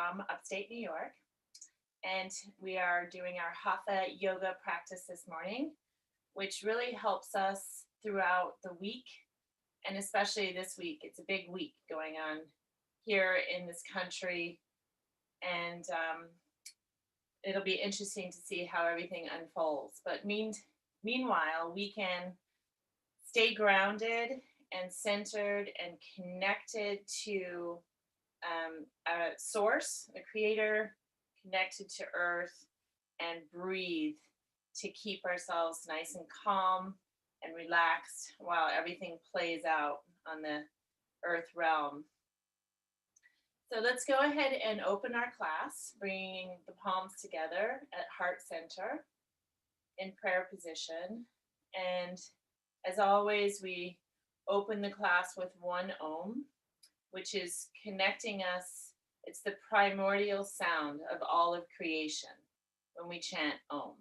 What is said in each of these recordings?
from upstate New York, and we are doing our Hatha yoga practice this morning, which really helps us throughout the week, and especially this week. It's a big week going on here in this country, and it'll be interesting to see how everything unfolds. But meanwhile, we can stay grounded and centered and connected to a source, a creator, connected to earth, and breathe to keep ourselves nice and calm and relaxed while everything plays out on the earth realm. So let's go ahead and open our class, bringing the palms together at heart center in prayer position. And as always, we open the class with one Om, which is connecting us. It's the primordial sound of all of creation when we chant Om.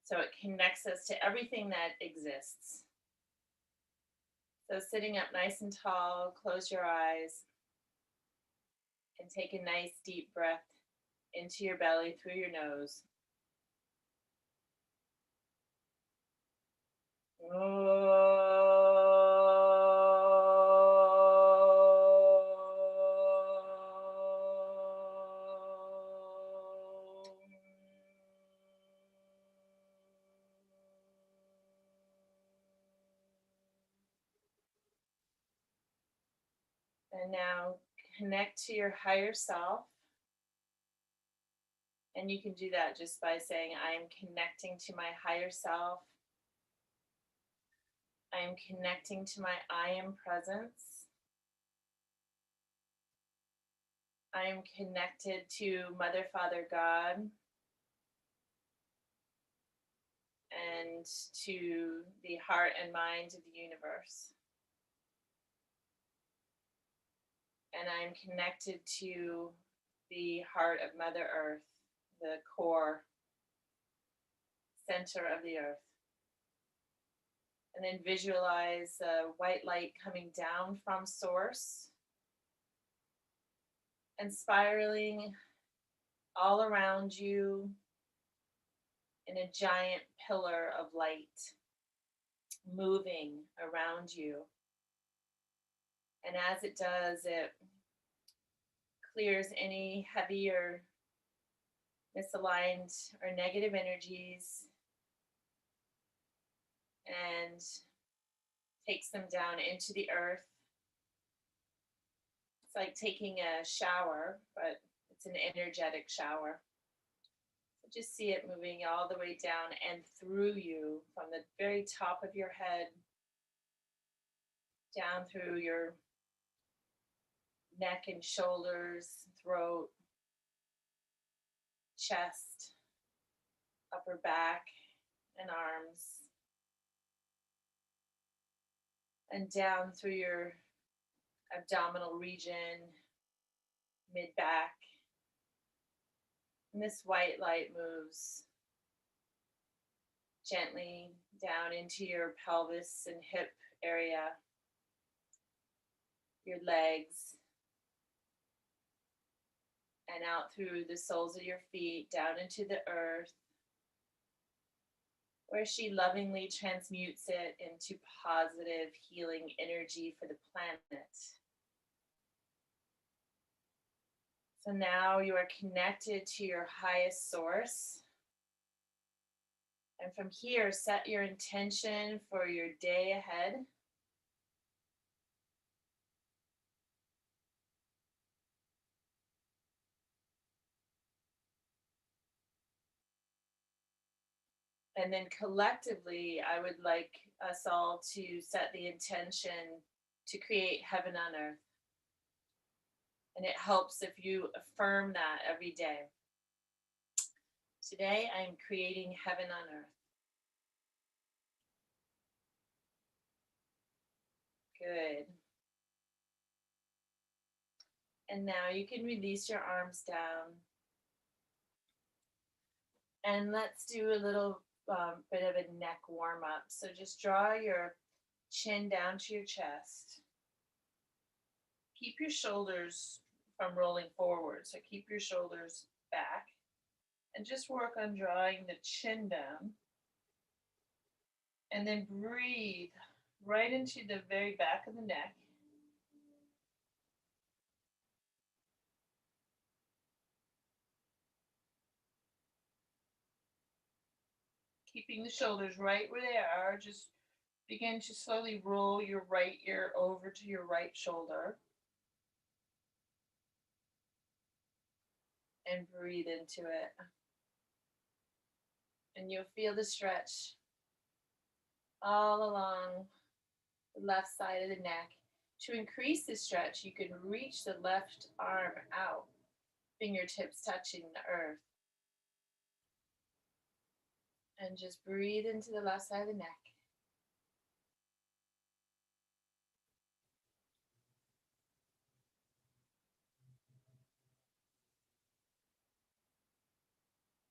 So it connects us to everything that exists. So sitting up nice and tall, close your eyes, and take a nice deep breath into your belly through your nose. And now connect to your higher self. And you can do that just by saying, I am connecting to my higher self. I am connecting to my I am presence. I am connected to Mother, Father, God, and to the heart and mind of the universe. And I'm connected to the heart of Mother Earth, the core center of the earth. And then visualize white light coming down from source and spiraling all around you in a giant pillar of light, moving around you. And as it does, it clears any heavy or misaligned or negative energies and takes them down into the earth. It's like taking a shower, but it's an energetic shower. So just see it moving all the way down and through you from the very top of your head down through your neck and shoulders, throat, chest, upper back, and arms, and down through your abdominal region, mid-back. And this white light moves gently down into your pelvis and hip area, your legs, and out through the soles of your feet, down into the earth, where she lovingly transmutes it into positive healing energy for the planet. So now you are connected to your highest source. And from here, set your intention for your day ahead. And then collectively, I would like us all to set the intention to create heaven on earth. And it helps if you affirm that every day. Today, I'm creating heaven on earth. Good. And now you can release your arms down. And let's do a little bit of a neck warm up. So just draw your chin down to your chest. Keep your shoulders from rolling forward. So keep your shoulders back and just work on drawing the chin down. And then breathe right into the very back of the neck. Keeping the shoulders right where they are. Just begin to slowly roll your right ear over to your right shoulder. And breathe into it. And you'll feel the stretch all along the left side of the neck. To increase the stretch, you can reach the left arm out, fingertips touching the earth. And just breathe into the left side of the neck.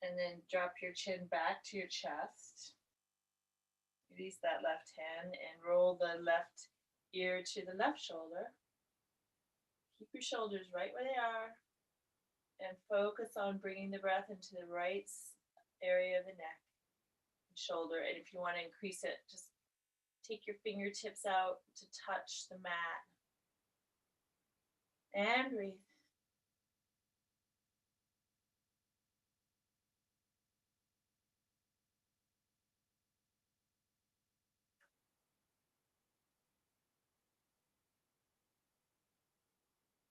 And then drop your chin back to your chest. Release that left hand and roll the left ear to the left shoulder. Keep your shoulders right where they are. And focus on bringing the breath into the right area of the neck and shoulder. And if you want to increase it, just take your fingertips out to touch the mat. And breathe.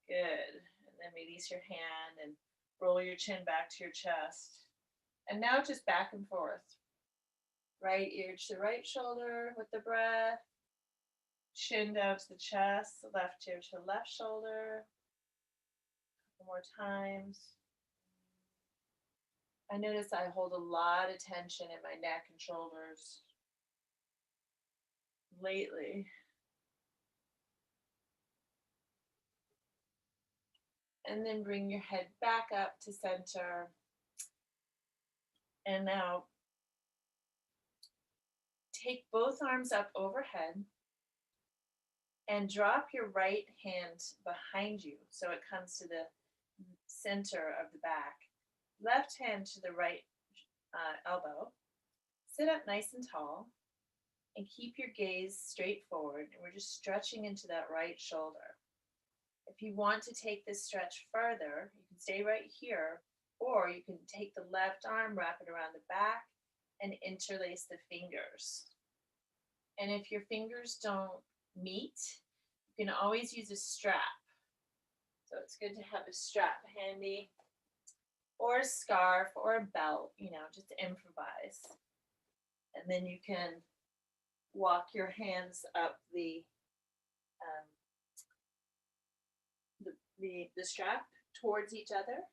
Good. And then release your hand and roll your chin back to your chest. And now just back and forth. Right ear to the right shoulder with the breath. Chin down to the chest. Left ear to the left shoulder. A couple more times. I notice I hold a lot of tension in my neck and shoulders lately. And then bring your head back up to center. And now take both arms up overhead and drop your right hand behind you so it comes to the center of the back. Left hand to the right elbow. Sit up nice and tall and keep your gaze straight forward. And we're just stretching into that right shoulder. If you want to take this stretch further, you can stay right here, or you can take the left arm, wrap it around the back, and interlace the fingers. And if your fingers don't meet, you can always use a strap. So it's good to have a strap handy, or a scarf, or a belt, just to improvise. And then you can walk your hands up the strap towards each other.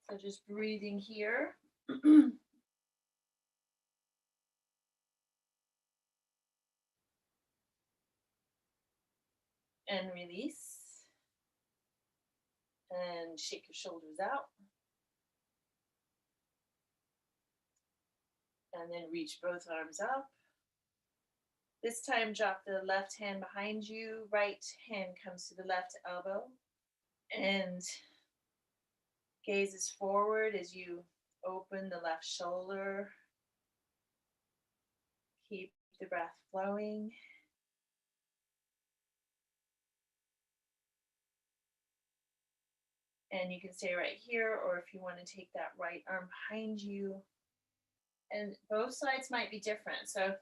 So just breathing here. And release. And shake your shoulders out. And then reach both arms up. This time, drop the left hand behind you. Right hand comes to the left elbow. And gazes forward as you open the left shoulder. Keep the breath flowing. And you can stay right here, or if you want to take that right arm behind you. And both sides might be different. So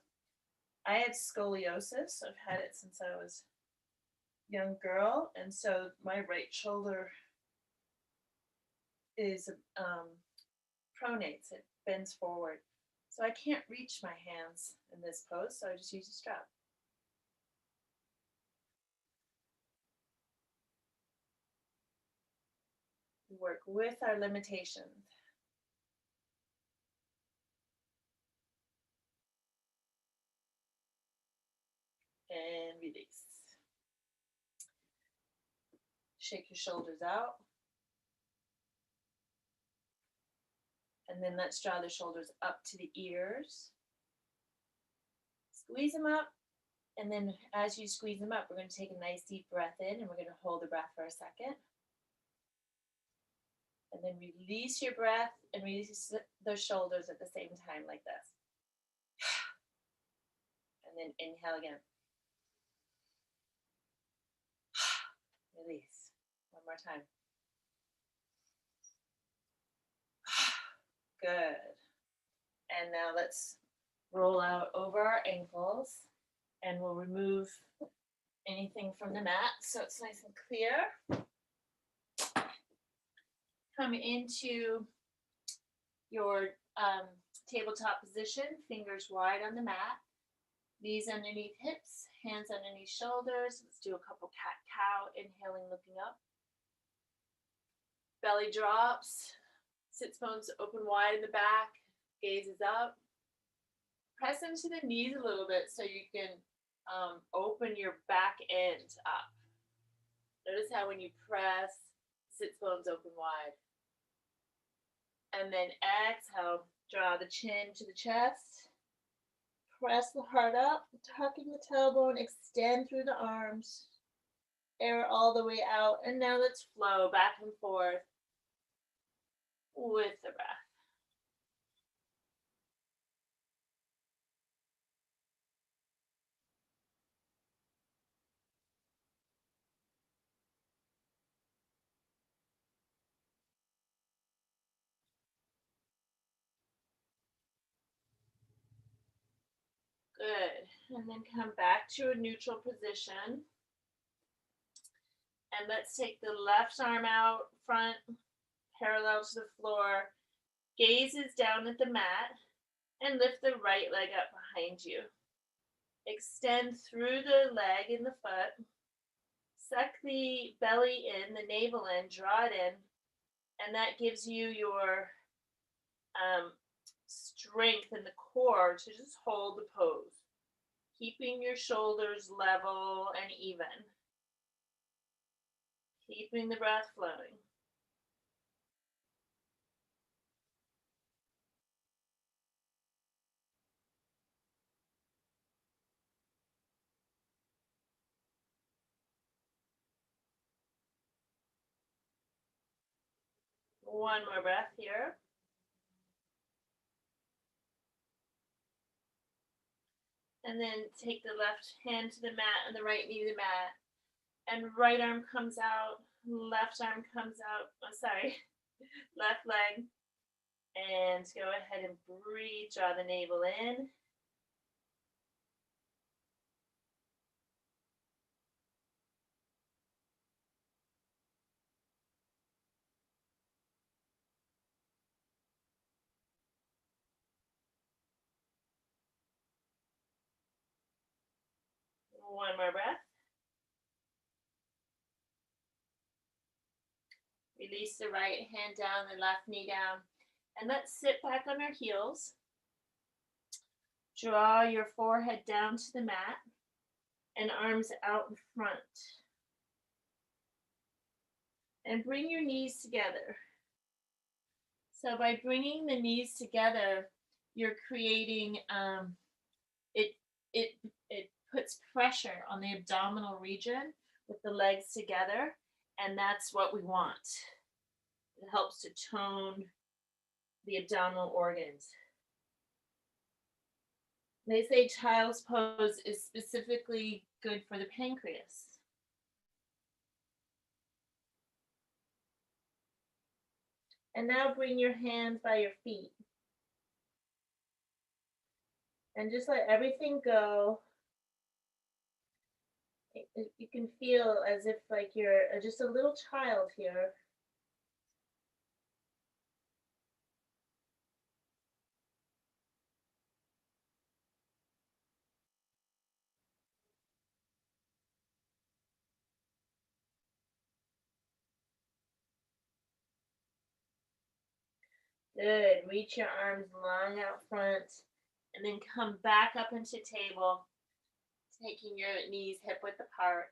I had scoliosis. I've had it since I was a young girl. And so my right shoulder is pronates. It bends forward. So I can't reach my hands in this pose. So I just use a strap. We work with our limitations. And release. Shake your shoulders out. And then let's draw the shoulders up to the ears. Squeeze them up And then as you squeeze them up, we're going to take a nice deep breath in, and we're going to hold the breath for a second. And then release your breath and release the shoulders at the same time like this. And then inhale again. Release. One more time. Good. And now let's roll out over our ankles, and we'll remove anything from the mat so it's nice and clear. Come into your tabletop position, fingers wide on the mat, knees underneath hips, hands underneath shoulders. Let's do a couple cat-cow, inhaling, looking up. Belly drops, sits bones open wide in the back, gaze is up. Press into the knees a little bit so you can open your back end up. Notice how when you press, sits bones open wide. And then exhale, draw the chin to the chest. Press the heart up, tucking the tailbone, extend through the arms. Air all the way out. And now let's flow back and forth with the breath. Good. And then come back to a neutral position. And let's take the left arm out front, parallel to the floor. Gaze is down at the mat, and lift the right leg up behind you. Extend through the leg and the foot. Suck the belly in, the navel in, draw it in, and that gives you your strength in the core to just hold the pose, keeping your shoulders level and even, keeping the breath flowing. One more breath here. And then take the left hand to the mat and the right knee to the mat. And right arm comes out, left arm comes out. Oh, sorry. Left leg. And go ahead and breathe. Draw the navel in. One more breath. Release the right hand down, the left knee down. And let's sit back on our heels. Draw your forehead down to the mat and arms out in front. And bring your knees together. So by bringing the knees together, you're creating, it puts pressure on the abdominal region with the legs together, and that's what we want. It helps to tone the abdominal organs. They say child's pose is specifically good for the pancreas. And now bring your hands by your feet. And just let everything go. You can feel as if like you're just a little child here. Good. Reach your arms long out front and then come back up into table, taking your knees hip width apart.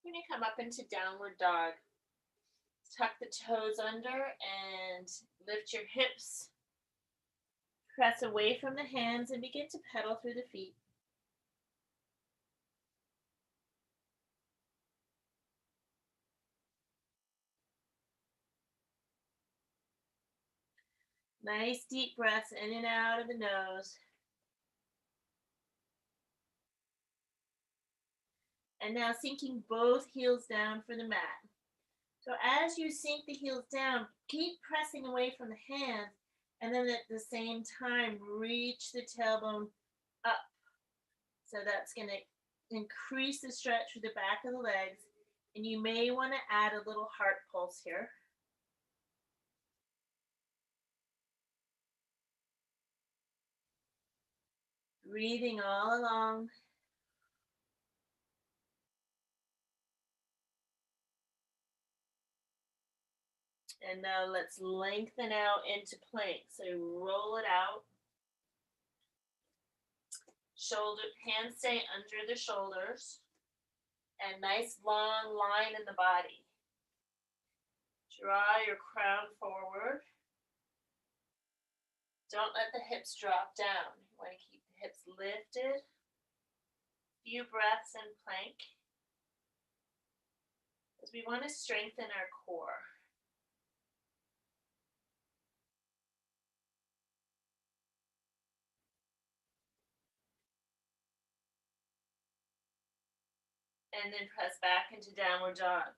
You're going to come up into downward dog. Tuck the toes under and lift your hips. Press away from the hands and begin to pedal through the feet. Nice deep breaths in and out of the nose. And now sinking both heels down for the mat. So as you sink the heels down, keep pressing away from the hands, and then at the same time, reach the tailbone up. So that's going to increase the stretch through the back of the legs. And you may want to add a little heart pulse here. Breathing all along. And now let's lengthen out into plank. So roll it out. Hands stay under the shoulders. And nice long line in the body. Draw your crown forward. Don't let the hips drop down. You want to keep the hips lifted. Few breaths in plank. Because we want to strengthen our core. And then press back into downward dog.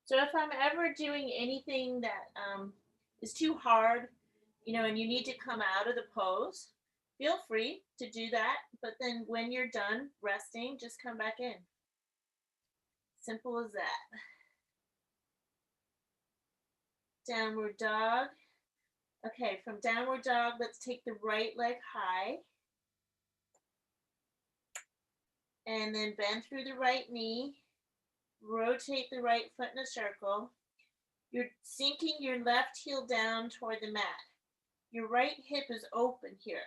So if I'm ever doing anything that is too hard, and you need to come out of the pose, feel free to do that. But then when you're done resting, just come back in. Simple as that. Downward dog. Okay, from downward dog, let's take the right leg high. And then bend through the right knee. Rotate the right foot in a circle. You're sinking your left heel down toward the mat. Your right hip is open here.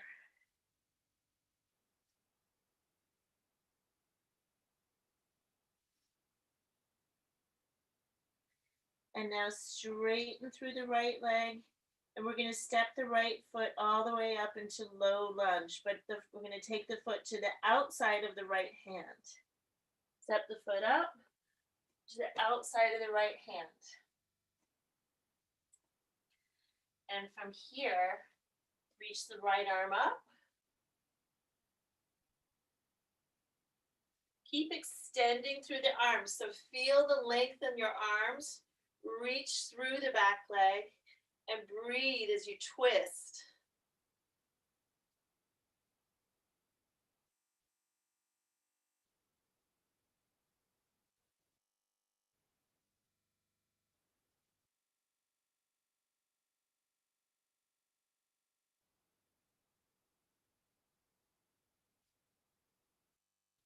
And now straighten through the right leg. And we're going to step the right foot all the way up into low lunge. But we're going to take the foot to the outside of the right hand. Step the foot up to the outside of the right hand. And from here, reach the right arm up. Keep extending through the arms. So feel the length in your arms. Reach through the back leg and breathe as you twist.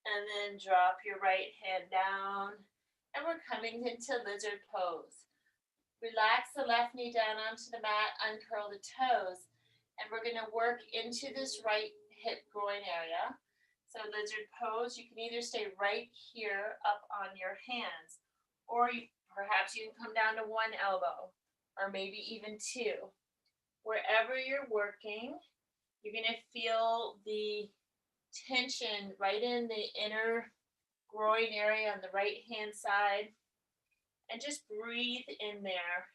And then drop your right hand down. And we're coming into lizard pose. Relax the left knee down onto the mat, uncurl the toes. And we're going to work into this right hip groin area. So lizard pose, you can either stay right here up on your hands, or perhaps you can come down to one elbow, or maybe even two. Wherever you're working, you're going to feel the tension right in the inner groin area on the right hand side, and just breathe in there.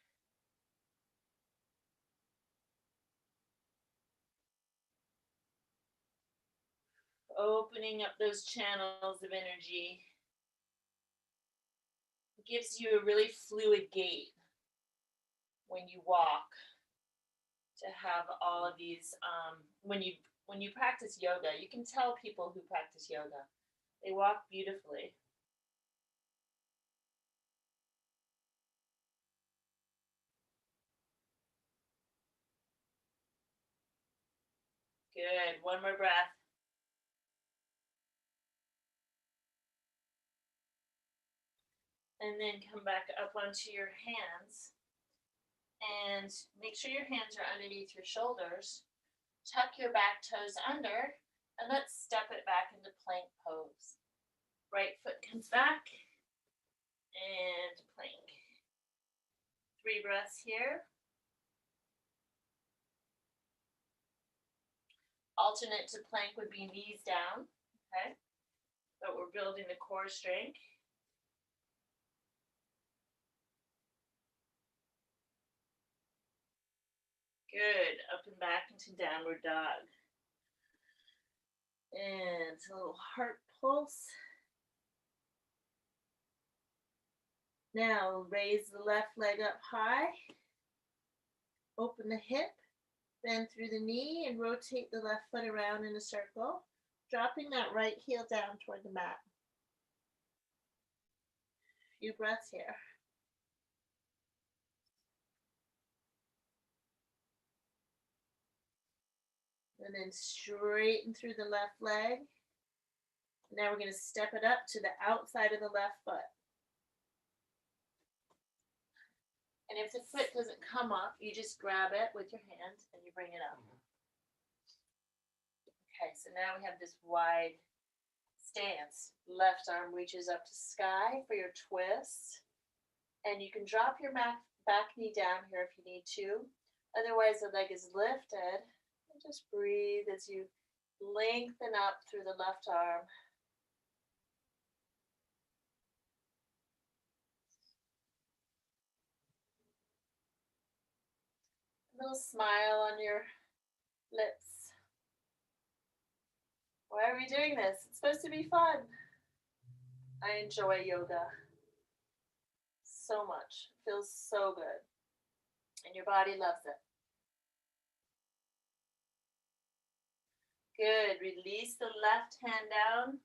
Opening up those channels of energy. It gives you a really fluid gait when you walk, to have all of these, when you practice yoga, you can tell people who practice yoga, they walk beautifully. Good. One more breath. And then come back up onto your hands. And make sure your hands are underneath your shoulders. Tuck your back toes under. And let's step it back into plank pose. Right foot comes back. And plank. 3 breaths here. Alternate to plank would be knees down. Okay. But we're building the core strength. Good. Up and back into downward dog. And a little heart pulse. Now raise the left leg up high. Open the hip. Bend through the knee and rotate the left foot around in a circle. Dropping that right heel down toward the mat. Few breaths here. And then straighten through the left leg. Now we're going to step it up to the outside of the left foot. And if the foot doesn't come up, you just grab it with your hand and you bring it up. Okay, so now we have this wide stance. Left arm reaches up to sky for your twist. And you can drop your back knee down here if you need to. Otherwise, the leg is lifted. And just breathe as you lengthen up through the left arm. A little smile on your lips. Why are we doing this? It's supposed to be fun. I enjoy yoga so much. It feels so good. And your body loves it. Good. Release the left hand down.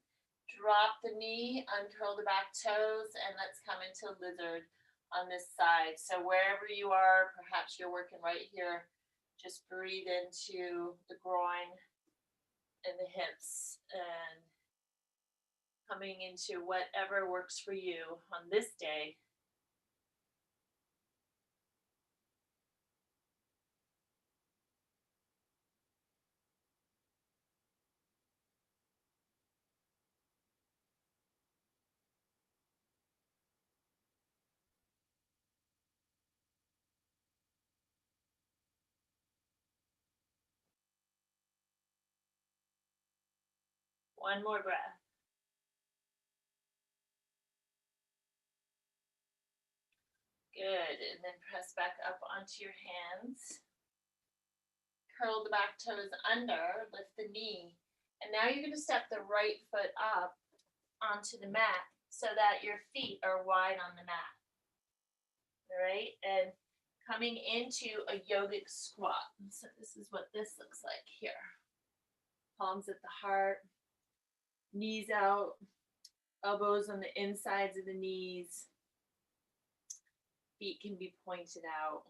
Drop the knee, uncurl the back toes, and let's come into lizard on this side. So wherever you are, perhaps you're working right here, just breathe into the groin and the hips and coming into whatever works for you on this day. One more breath. Good. And then press back up onto your hands. Curl the back toes under, lift the knee. And now you're going to step the right foot up onto the mat so that your feet are wide on the mat. All right. And coming into a yogic squat. So this is what this looks like here. Palms at the heart, knees out, elbows on the insides of the knees. Feet can be pointed out.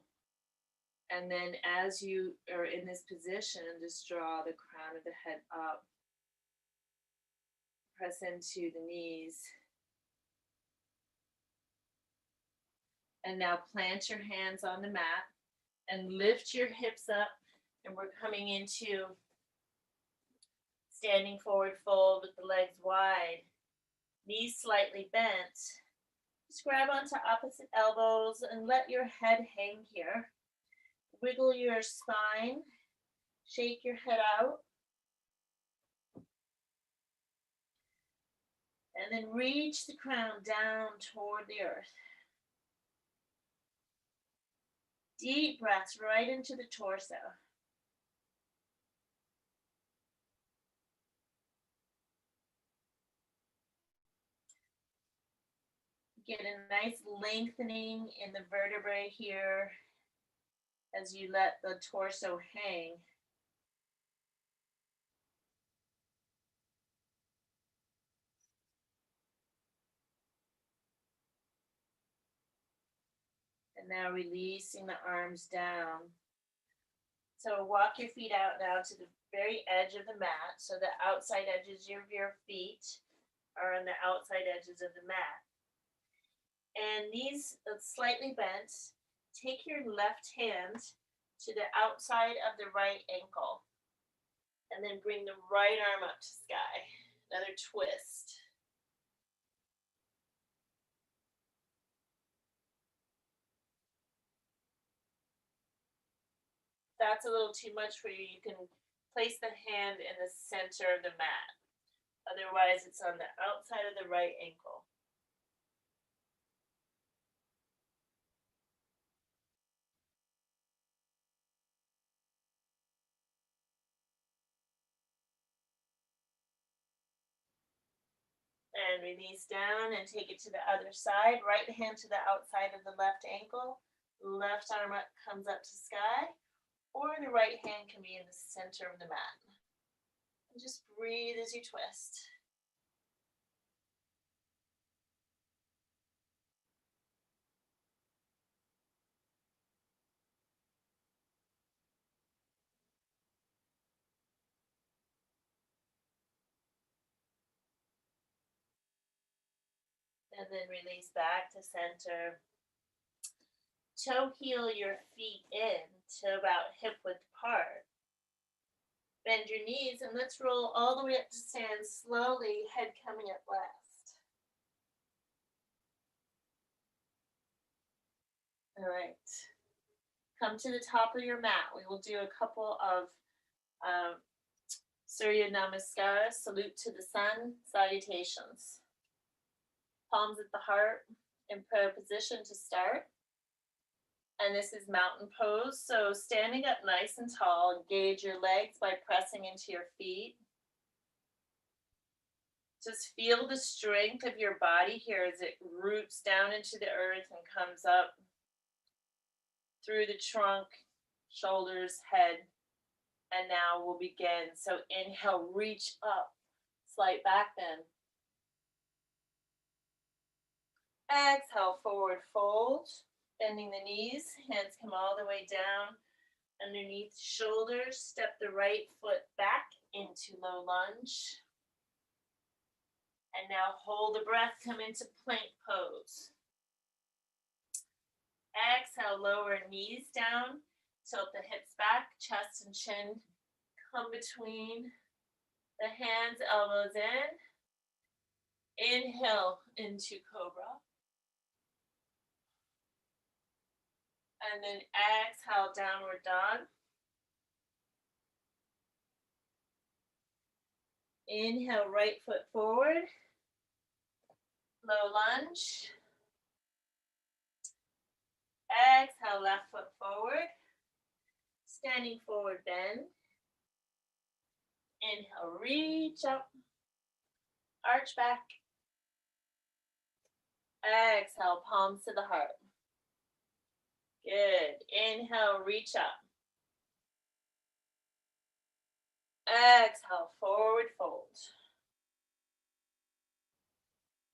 And then as you are in this position, just draw the crown of the head up. Press into the knees. And now plant your hands on the mat and lift your hips up. And we're coming into standing forward fold with the legs wide. Knees slightly bent. Just grab onto opposite elbows and let your head hang here. Wiggle your spine. Shake your head out. And then reach the crown down toward the earth. Deep breaths right into the torso. Get a nice lengthening in the vertebrae here as you let the torso hang. And now releasing the arms down. So walk your feet out now to the very edge of the mat. So the outside edges of your feet are on the outside edges of the mat. And knees slightly bent. Take your left hand to the outside of the right ankle. And then bring the right arm up to sky. Another twist. If that's a little too much for you, you can place the hand in the center of the mat. Otherwise, it's on the outside of the right ankle. And release down and take it to the other side. Right hand to the outside of the left ankle. Left arm up comes up to sky. Or the right hand can be in the center of the mat. And just breathe as you twist. And then release back to center. Toe heel your feet in to about hip width apart. Bend your knees and let's roll all the way up to stand slowly, head coming up last. All right. Come to the top of your mat. We will do a couple of Surya namaskara, salute to the sun, salutations. Palms at the heart in prayer position to start. And this is mountain pose. So standing up nice and tall, engage your legs by pressing into your feet. Just feel the strength of your body here as it roots down into the earth and comes up through the trunk, shoulders, head. And now we'll begin. So inhale, reach up, slight back bend. Exhale, forward fold. Bending the knees, hands come all the way down underneath shoulders. Step the right foot back into low lunge. And now hold the breath, come into plank pose. Exhale, lower knees down, tilt the hips back, chest and chin come between the hands, elbows in. Inhale into cobra. And then exhale, downward dog. Inhale, right foot forward. Low lunge. Exhale, left foot forward. Standing forward bend. Inhale, reach up. Arch back. Exhale, palms to the heart. Good. Inhale, reach up. Exhale, forward fold.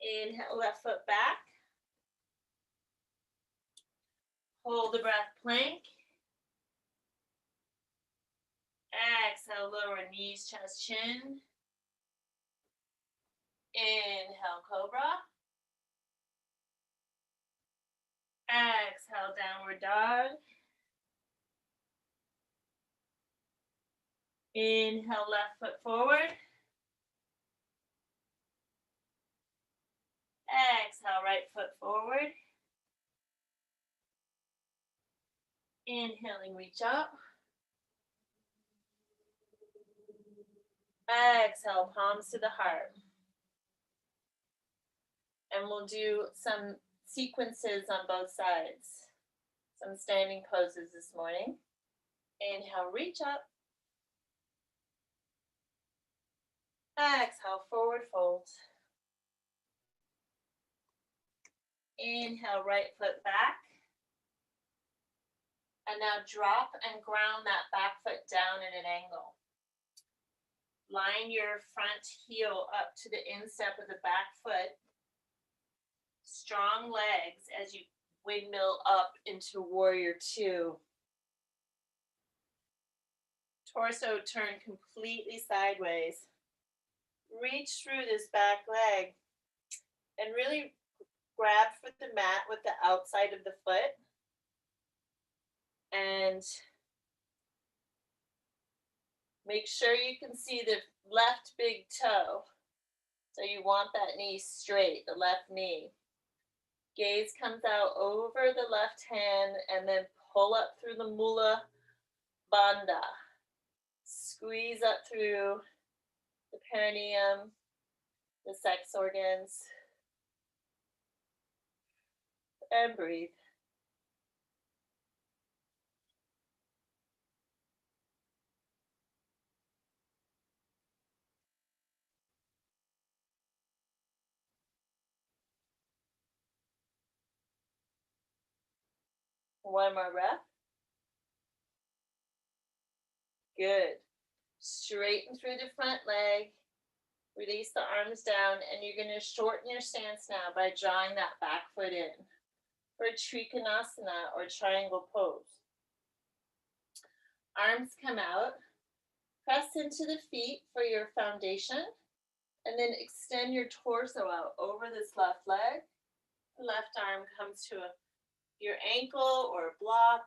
Inhale, left foot back. Hold the breath, plank. Exhale, lower knees, chest, chin. Inhale, cobra. Exhale, downward dog. Inhale, left foot forward. Exhale, right foot forward. Inhaling, reach up. Exhale, palms to the heart. And we'll do some sequences on both sides. Some standing poses this morning. Inhale, reach up. Exhale, forward fold. Inhale, right foot back. And now drop and ground that back foot down at an angle. Line your front heel up to the instep of the back foot. Strong legs as you windmill up into warrior two. Torso turn completely sideways. Reach through this back leg and really grab for the mat with the outside of the foot. And make sure you can see the left big toe. So you want that knee straight, the left knee. Gaze comes out over the left hand and then pull up through the mula bandha. Squeeze up through the perineum, the sex organs, and breathe. One more breath. Good. Straighten through the front leg. Release the arms down, and you're going to shorten your stance now by drawing that back foot in for Srikanasana or triangle pose. Arms come out. Press into the feet for your foundation, and then extend your torso out over this left leg. The left arm comes to your ankle or block,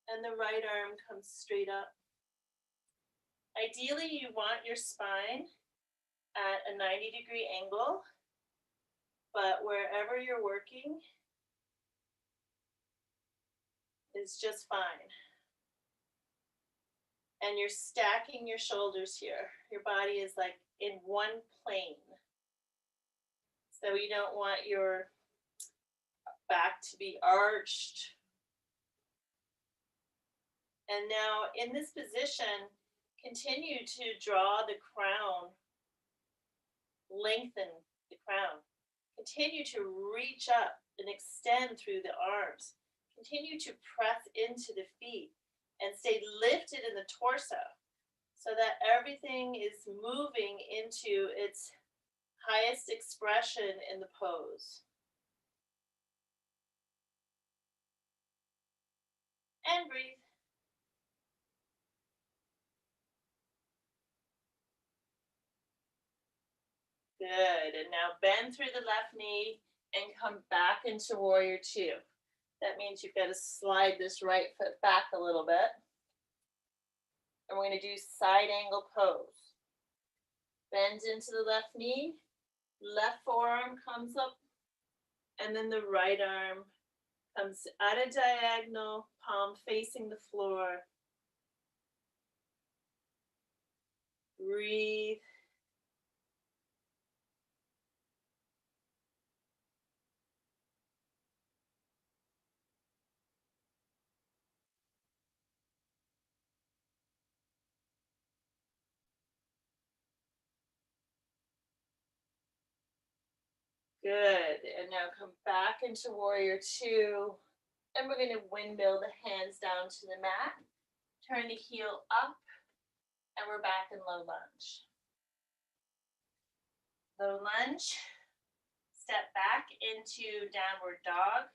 and the right arm comes straight up. Ideally, you want your spine at a 90-degree angle, but wherever you're working is just fine. And you're stacking your shoulders here. Your body is like in one plane. So you don't want your back to be arched. And now in this position, continue to draw the crown, lengthen the crown. Continue to reach up and extend through the arms. Continue to press into the feet and stay lifted in the torso so that everything is moving into its highest expression in the pose. And breathe. Good. And now bend through the left knee and come back into warrior two. That means you've got to slide this right foot back a little bit. And we're going to do side angle pose. Bend into the left knee, left forearm comes up, and then the right arm comes at a diagonal, palm facing the floor. Breathe. Good. And now come back into warrior two. And we're going to windmill the hands down to the mat. Turn the heel up. And we're back in low lunge. Low lunge. Step back into downward dog.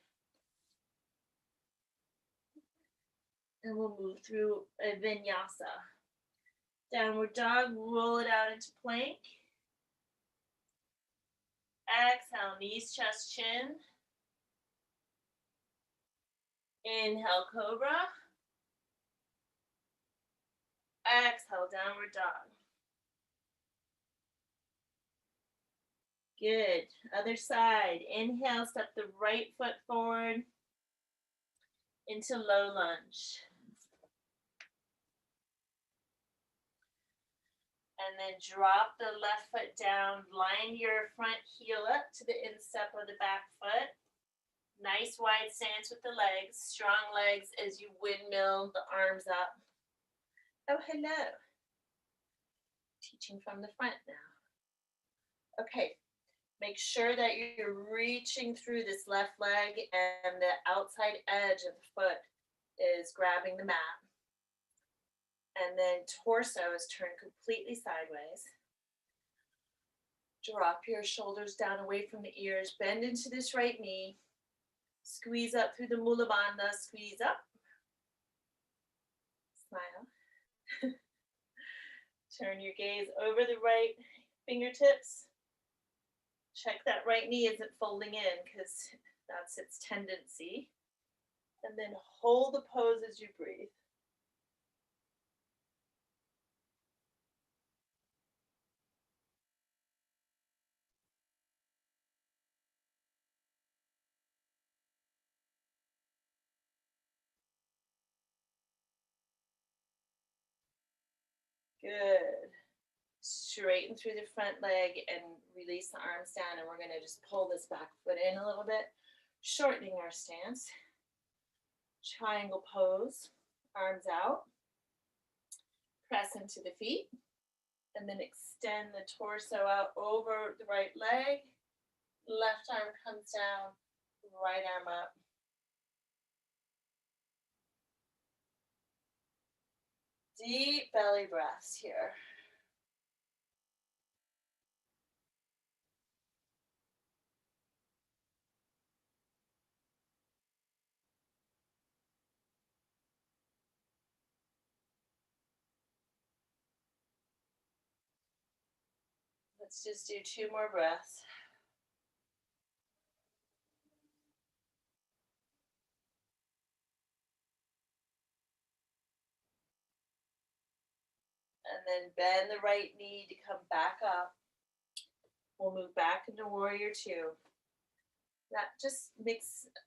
And we'll move through a vinyasa. Downward dog, roll it out into plank. Exhale, knees, chest, chin. Inhale, cobra. Exhale, downward dog. Good. Other side. Inhale, step the right foot forward into low lunge. And then drop the left foot down. Line your front heel up to the instep of the back foot. Nice wide stance with the legs. Strong legs as you windmill the arms up. Oh, hello. Teaching from the front now. Okay. Make sure that you're reaching through this left leg and the outside edge of the foot is grabbing the mat. And then torso is turned completely sideways. Drop your shoulders down away from the ears. Bend into this right knee. Squeeze up through the Mula Bandha. Squeeze up. Smile. Turn your gaze over the right fingertips. Check that right knee isn't folding in because that's its tendency. And then hold the pose as you breathe. Good. Straighten through the front leg and release the arms down. And we're going to just pull this back foot in a little bit, shortening our stance. Triangle pose, arms out. Press into the feet. And then extend the torso out over the right leg. Left arm comes down, right arm up. Deep belly breaths here. Let's just do 2 more breaths. And then bend the right knee to come back up. We'll move back into warrior 2. That just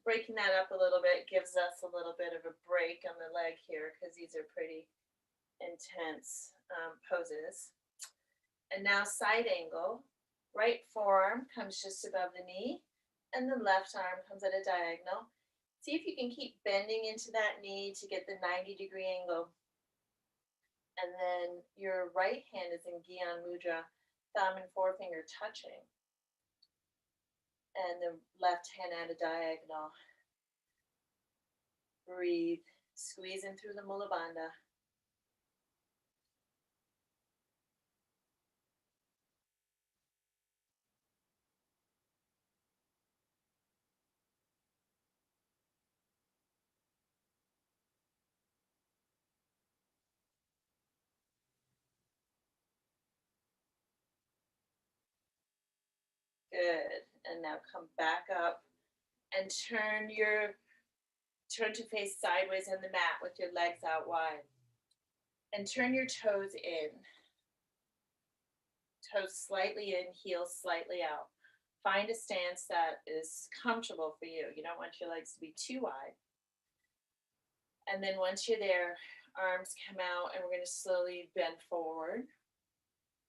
breaking that up a little bit gives us a little bit of a break on the leg here because these are pretty intense poses. And now side angle. Right forearm comes just above the knee and the left arm comes at a diagonal. See if you can keep bending into that knee to get the 90-degree angle. And then your right hand is in Gyan Mudra, thumb and forefinger touching. And the left hand at a diagonal. Breathe, squeezing through the Mula Bandha. Good. And now come back up and turn to face sideways on the mat with your legs out wide. And turn your toes in. Toes slightly in, heels slightly out. Find a stance that is comfortable for you. You don't want your legs to be too wide. And then once you're there, arms come out and we're going to slowly bend forward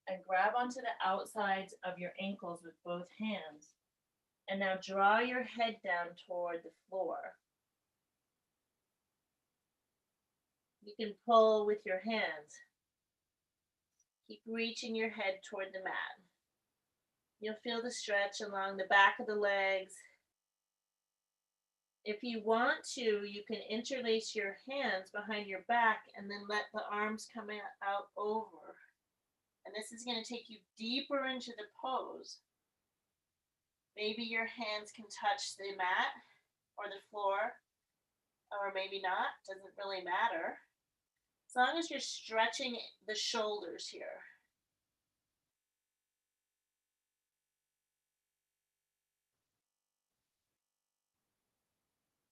and grab onto the outsides of your ankles with both hands. And now draw your head down toward the floor. You can pull with your hands. Keep reaching your head toward the mat. You'll feel the stretch along the back of the legs. If you want to, you can interlace your hands behind your back and then let the arms come out over. And this is going to take you deeper into the pose. Maybe your hands can touch the mat or the floor, or maybe not, doesn't really matter. As long as you're stretching the shoulders here.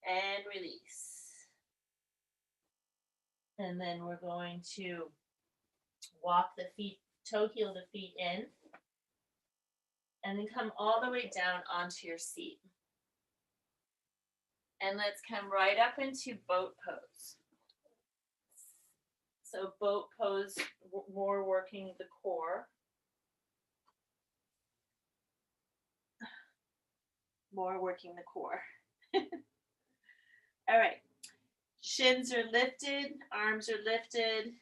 And release. And then we're going to walk the feet, toe heel the feet in, and then come all the way down onto your seat. And let's come right up into boat pose. So boat pose, more working the core. More working the core. All right. Shins are lifted, arms are lifted,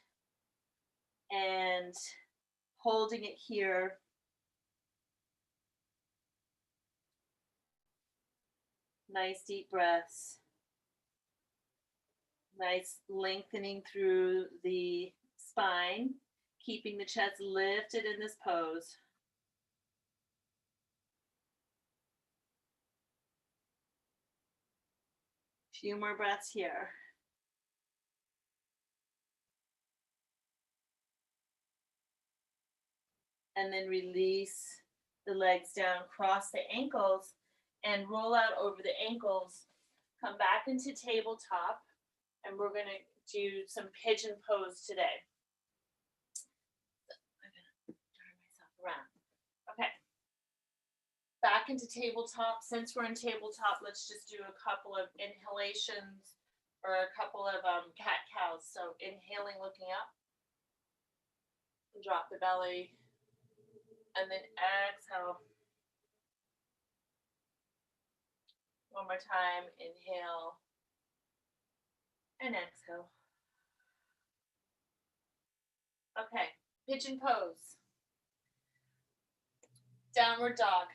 and holding it here. Nice deep breaths. Nice lengthening through the spine, keeping the chest lifted in this pose. Few more breaths here. And then release the legs down, cross the ankles, and roll out over the ankles. Come back into tabletop, and we're going to do some pigeon pose today. I'm going to turn myself around. Okay. Back into tabletop. Since we're in tabletop, let's just do a couple of inhalations or a couple of cat-cows. So inhaling, looking up. Drop the belly. And then exhale. One more time. Inhale. And exhale. Okay. Pigeon pose. Downward dog.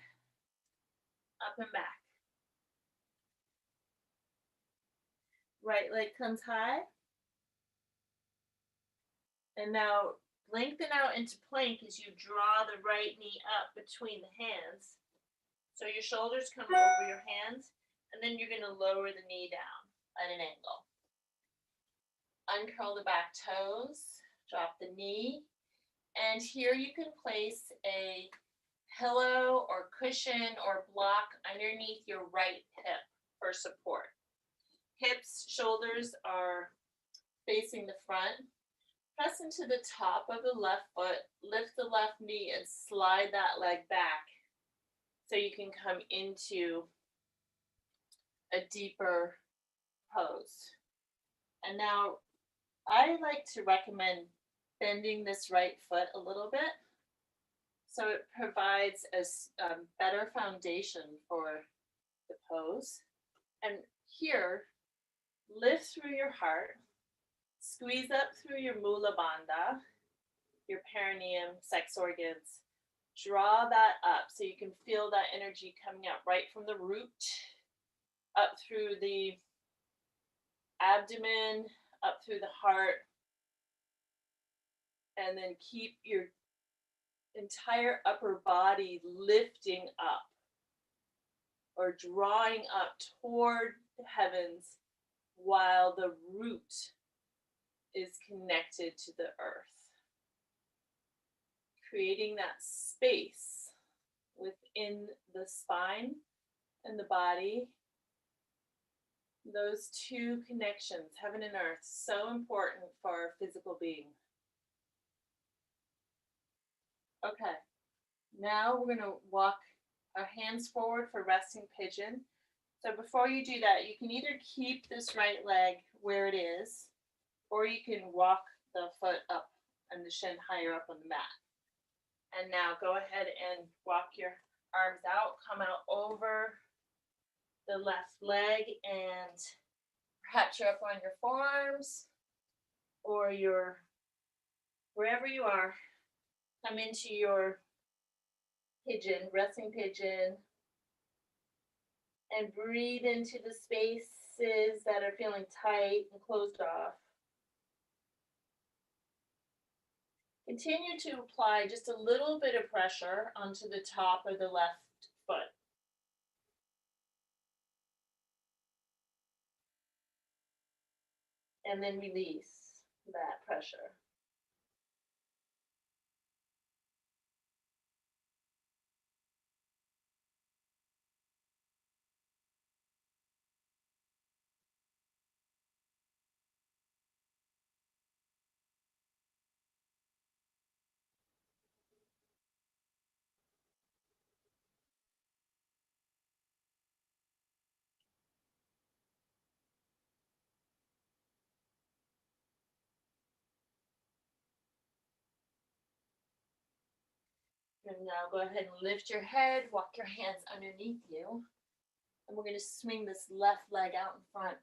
Up and back. Right leg comes high. And now lengthen out into plank as you draw the right knee up between the hands. So your shoulders come over your hands, and then you're going to lower the knee down at an angle. Uncurl the back toes, drop the knee, and here you can place a pillow or cushion or block underneath your right hip for support. Hips, shoulders are facing the front. Press into the top of the left foot, lift the left knee, and slide that leg back so you can come into a deeper pose. And now I like to recommend bending this right foot a little bit so it provides a better foundation for the pose. And here, lift through your heart, squeeze up through your mula bandha, your perineum, sex organs. Draw that up so you can feel that energy coming out right from the root, up through the abdomen, up through the heart, and then keep your entire upper body lifting up or drawing up toward the heavens while the root is connected to the earth. Creating that space within the spine and the body. Those two connections, heaven and earth, so important for our physical being. Okay, now we're going to walk our hands forward for resting pigeon. So before you do that, you can either keep this right leg where it is, or you can walk the foot up and the shin higher up on the mat. And now go ahead and walk your arms out, come out over the left leg, and perhaps you're up on your forearms or your, wherever you are, come into your pigeon, resting pigeon, and breathe into the spaces that are feeling tight and closed off. Continue to apply just a little bit of pressure onto the top of the left foot. And then release that pressure. And now go ahead and lift your head, walk your hands underneath you. And we're going to swing this left leg out in front.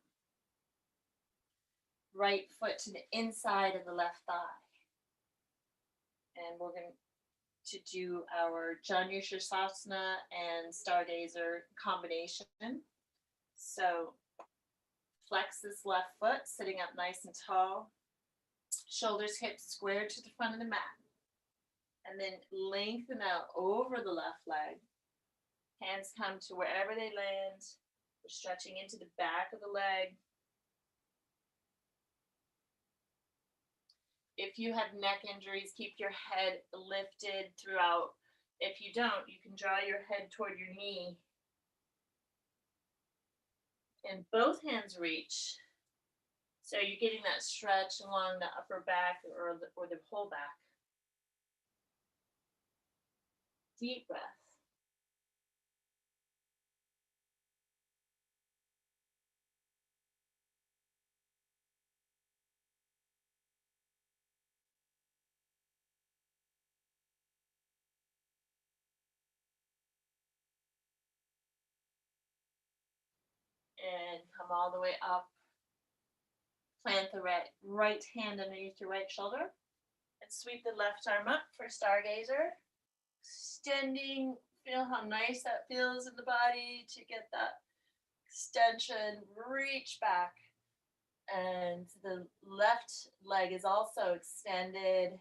Right foot to the inside of the left thigh. And we're going to do our Janu Shavasana and Stargazer combination. So flex this left foot, sitting up nice and tall. Shoulders, hips squared to the front of the mat. And then lengthen out over the left leg. Hands come to wherever they land. We're stretching into the back of the leg. If you have neck injuries, keep your head lifted throughout. If you don't, you can draw your head toward your knee. And both hands reach. So you're getting that stretch along the upper back or the whole back. Deep breath. And come all the way up. Plant the right hand underneath your right shoulder. And sweep the left arm up for Stargazer. Extending, feel how nice that feels in the body to get that extension. Reach back And the left leg is also extended.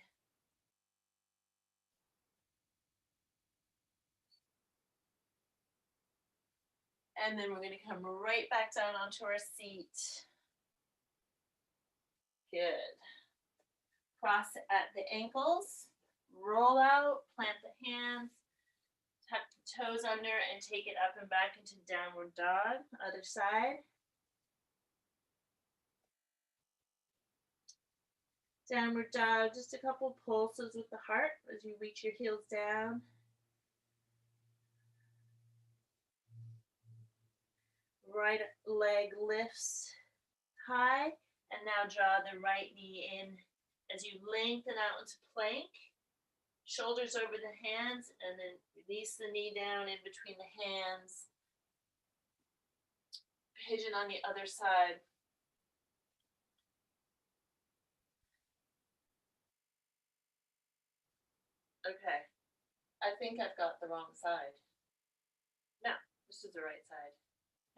And then we're going to come right back down onto our seat. Good. Cross at the ankles, roll out, plant the hands, tuck the toes under, and take it up and back into downward dog. Other side. Downward dog, just a couple pulses with the heart as you reach your heels down. Right leg lifts high, and now draw the right knee in as you lengthen out into plank. Shoulders over the hands, and then release the knee down in between the hands. Pigeon on the other side. Okay, I think I've got the wrong side. No, this is the right side.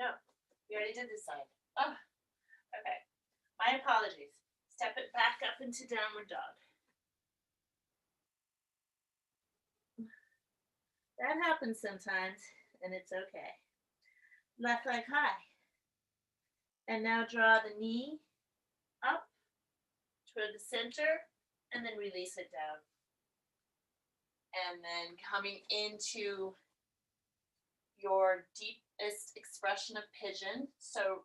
No, we already did this side. Oh, okay. My apologies. Step it back up into downward dog. That happens sometimes, and it's okay. Left leg high. And now draw the knee up toward the center, and then release it down. And then coming into your deepest expression of pigeon. So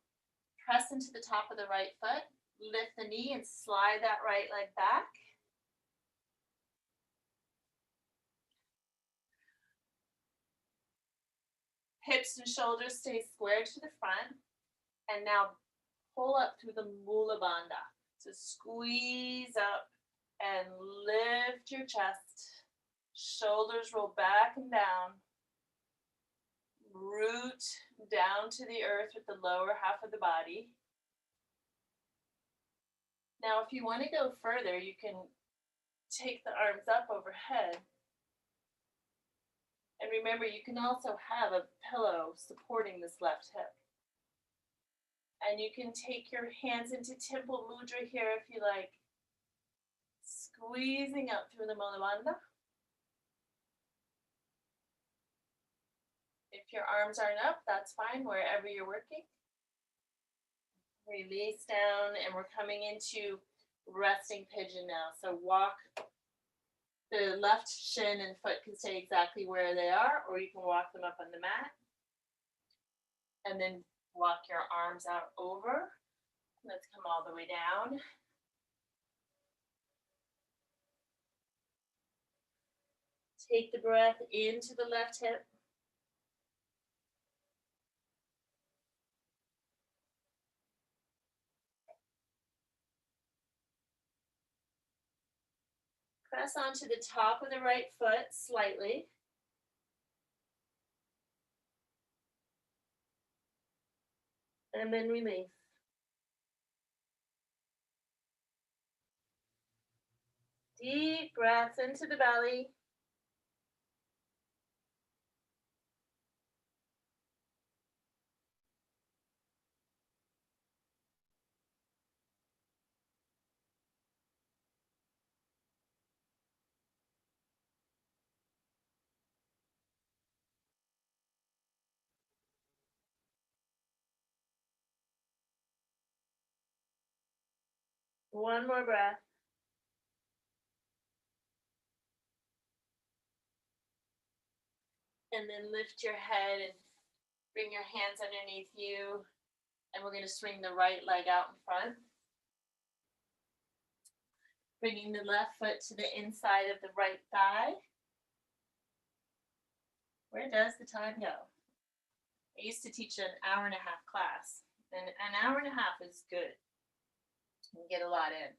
press into the top of the right foot, lift the knee, and slide that right leg back. Hips and shoulders stay squared to the front. And now pull up through the Mula Bandha. So squeeze up and lift your chest. Shoulders roll back and down. Root down to the earth with the lower half of the body. Now, if you want to go further, you can take the arms up overhead. And remember, you can also have a pillow supporting this left hip. And you can take your hands into Temple Mudra here if you like. Squeezing up through the Mula Bandha. If your arms aren't up, that's fine, wherever you're working. Release down, and we're coming into resting pigeon now. So walk, the left shin and foot can stay exactly where they are, or you can walk them up on the mat. And then walk your arms out over. Let's come all the way down. Take the breath into the left hip. Press onto the top of the right foot slightly. And then release. Deep breaths into the belly. One more breath. And then lift your head and bring your hands underneath you. And we're going to swing the right leg out in front. Bringing the left foot to the inside of the right thigh. Where does the time go? I used to teach an hour-and-a-half class. And an hour and a half is good. You can get a lot in.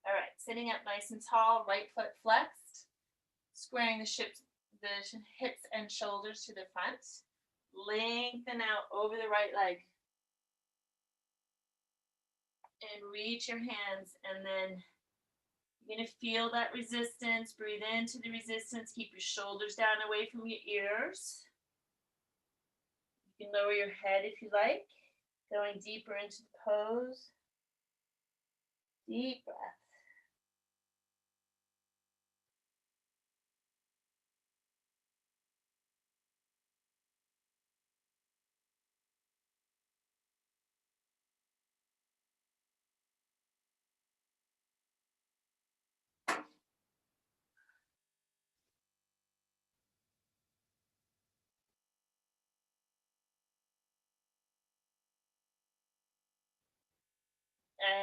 All right, sitting up nice and tall, right foot flexed. Squaring the hips and shoulders to the front. Lengthen out over the right leg. And reach your hands, and then you're going to feel that resistance. Breathe into the resistance. Keep your shoulders down away from your ears. You can lower your head if you like. Going deeper into the pose. Deep breath.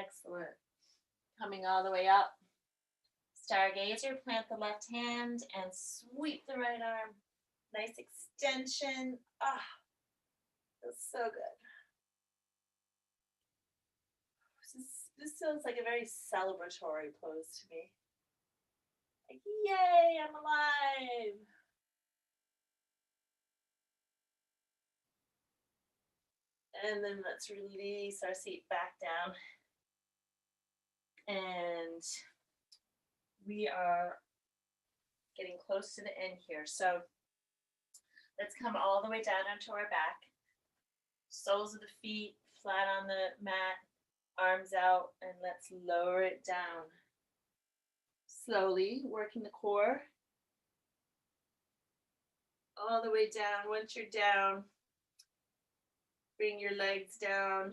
Excellent. Coming all the way up. Stargazer, plant the left hand and sweep the right arm. Nice extension. Ah, feels so good. This feels like a very celebratory pose to me. Like, yay, I'm alive. And then let's release our seat back down. And we are getting close to the end here. So let's come all the way down onto our back. Soles of the feet flat on the mat, arms out, and let's lower it down. Slowly working the core. All the way down. Once you're down, bring your legs down.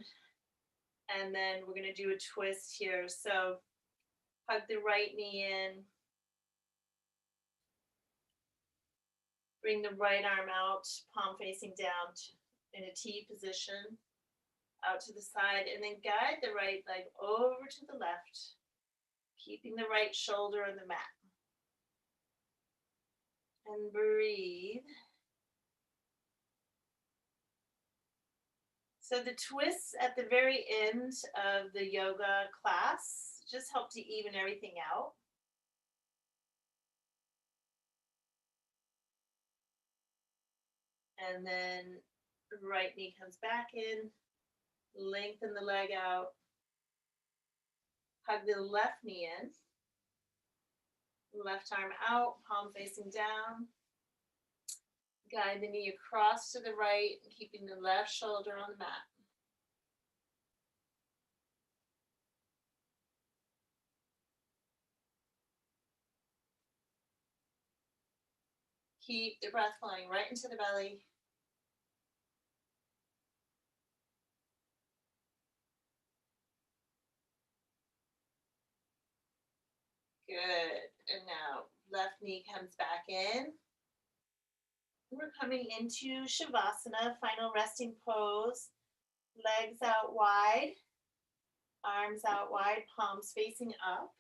And then we're going to do a twist here. So hug the right knee in. Bring the right arm out, palm facing down in a T position. Out to the side. And then guide the right leg over to the left. Keeping the right shoulder on the mat. And breathe. So the twists at the very end of the yoga class just help to even everything out. And then right knee comes back in. Lengthen the leg out. Hug the left knee in. Left arm out, palm facing down. Guide the knee across to the right, keeping the left shoulder on the mat. Keep the breath flowing right into the belly. Good. And now left knee comes back in. We're coming into Shavasana, final resting pose. Legs out wide, arms out wide, palms facing up.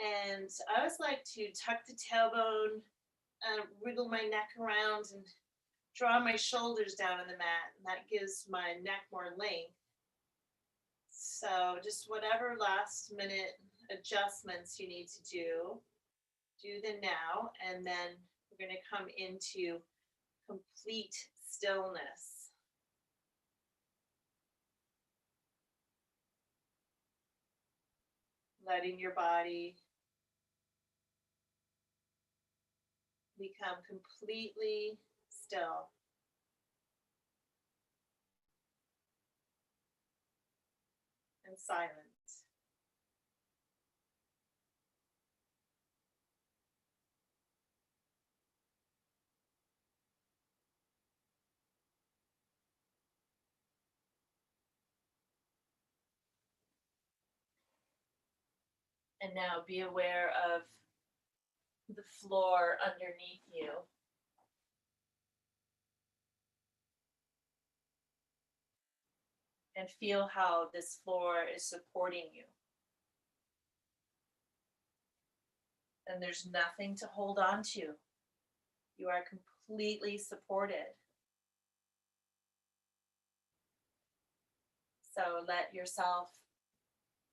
And I always like to tuck the tailbone, wriggle my neck around, and draw my shoulders down on the mat. And that gives my neck more length. So just whatever last minute adjustments you need to do them now. And then we're going to come into complete stillness. Letting your body become completely still. And silent. And now be aware of the floor underneath you. And feel how this floor is supporting you. And there's nothing to hold on to. You are completely supported. So let yourself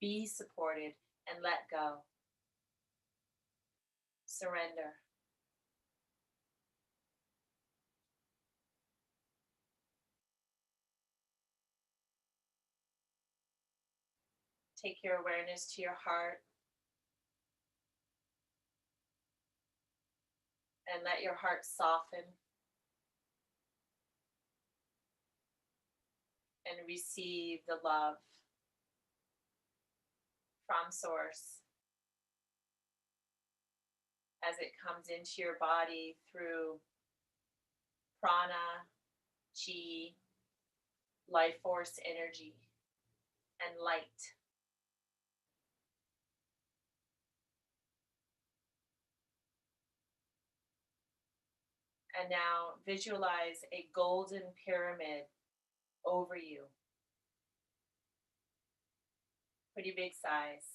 be supported and let go. Surrender. Take your awareness to your heart. And let your heart soften. And receive the love from source as it comes into your body through prana, chi, life force energy, and light. And now visualize a golden pyramid over you. Pretty big size.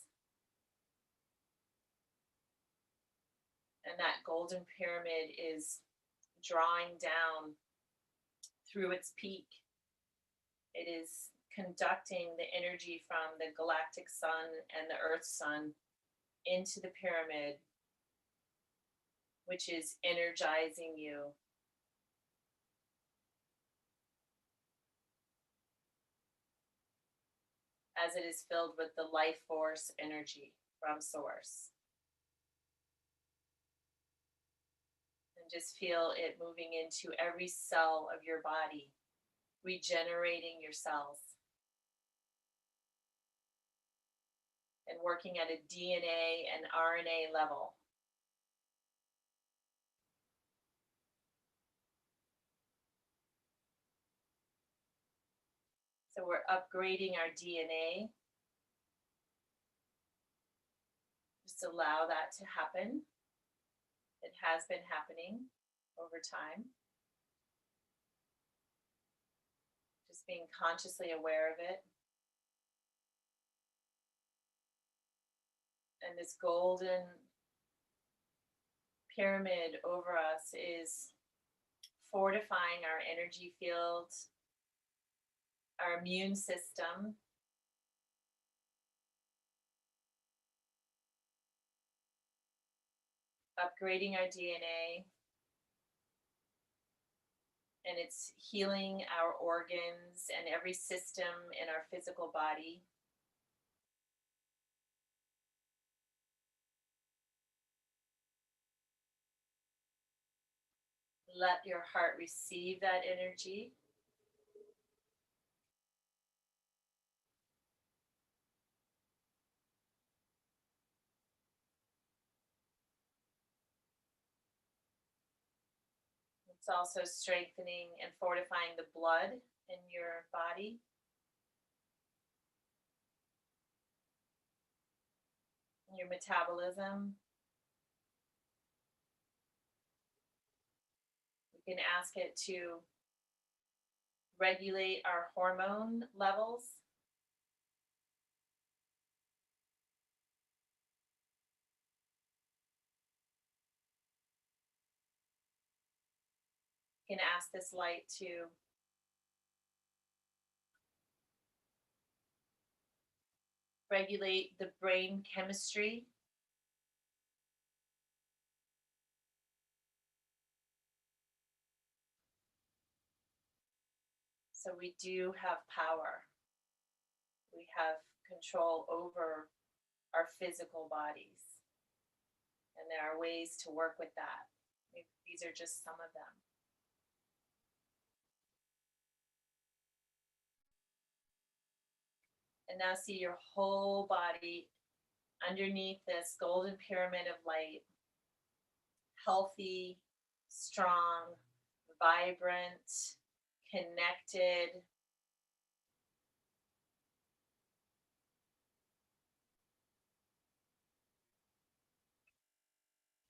And that golden pyramid is drawing down through its peak. It is conducting the energy from the galactic sun and the earth sun into the pyramid, which is energizing you. As it is filled with the life force energy from source. And just feel it moving into every cell of your body, regenerating your cells. And working at a DNA and RNA level. So we're upgrading our DNA. Just allow that to happen. It has been happening over time. Just being consciously aware of it. And this golden pyramid over us is fortifying our energy field, our immune system, upgrading our DNA, and it's healing our organs and every system in our physical body. Let your heart receive that energy. It's also strengthening and fortifying the blood in your body. Your metabolism. You can ask it to regulate our hormone levels. You can ask this light to regulate the brain chemistry. So we do have power. We have control over our physical bodies. And there are ways to work with that. These are just some of them. And now see your whole body underneath this golden pyramid of light. Healthy, strong, vibrant, connected.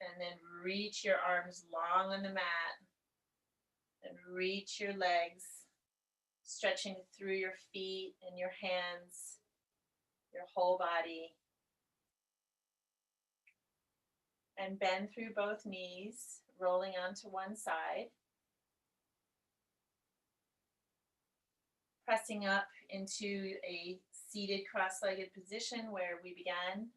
And then reach your arms long on the mat. And reach your legs, stretching through your feet and your hands, your whole body. And bend through both knees, rolling onto one side. Pressing up into a seated cross-legged position where we began.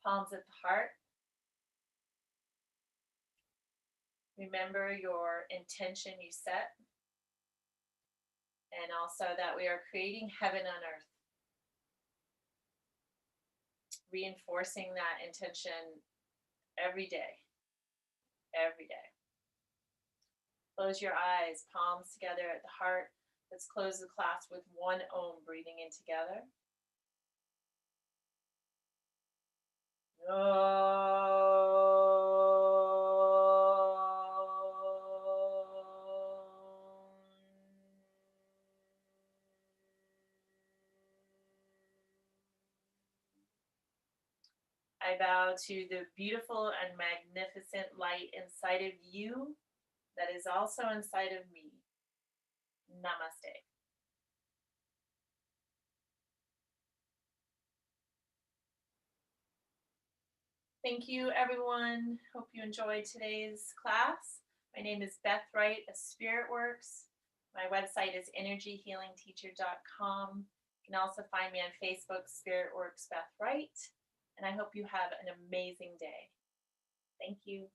Palms at the heart. Remember your intention you set. And also that we are creating heaven on earth. Reinforcing that intention every day. Every day. Close your eyes, palms together at the heart. Let's close the class with one Om, breathing in together. I bow to the beautiful and magnificent light inside of you that is also inside of me. Namaste. Thank you, everyone. Hope you enjoyed today's class. My name is Beth Wright of SpiritWorks. My website is energyhealingteacher.com. You can also find me on Facebook, SpiritWorks Beth Wright. And I hope you have an amazing day. Thank you.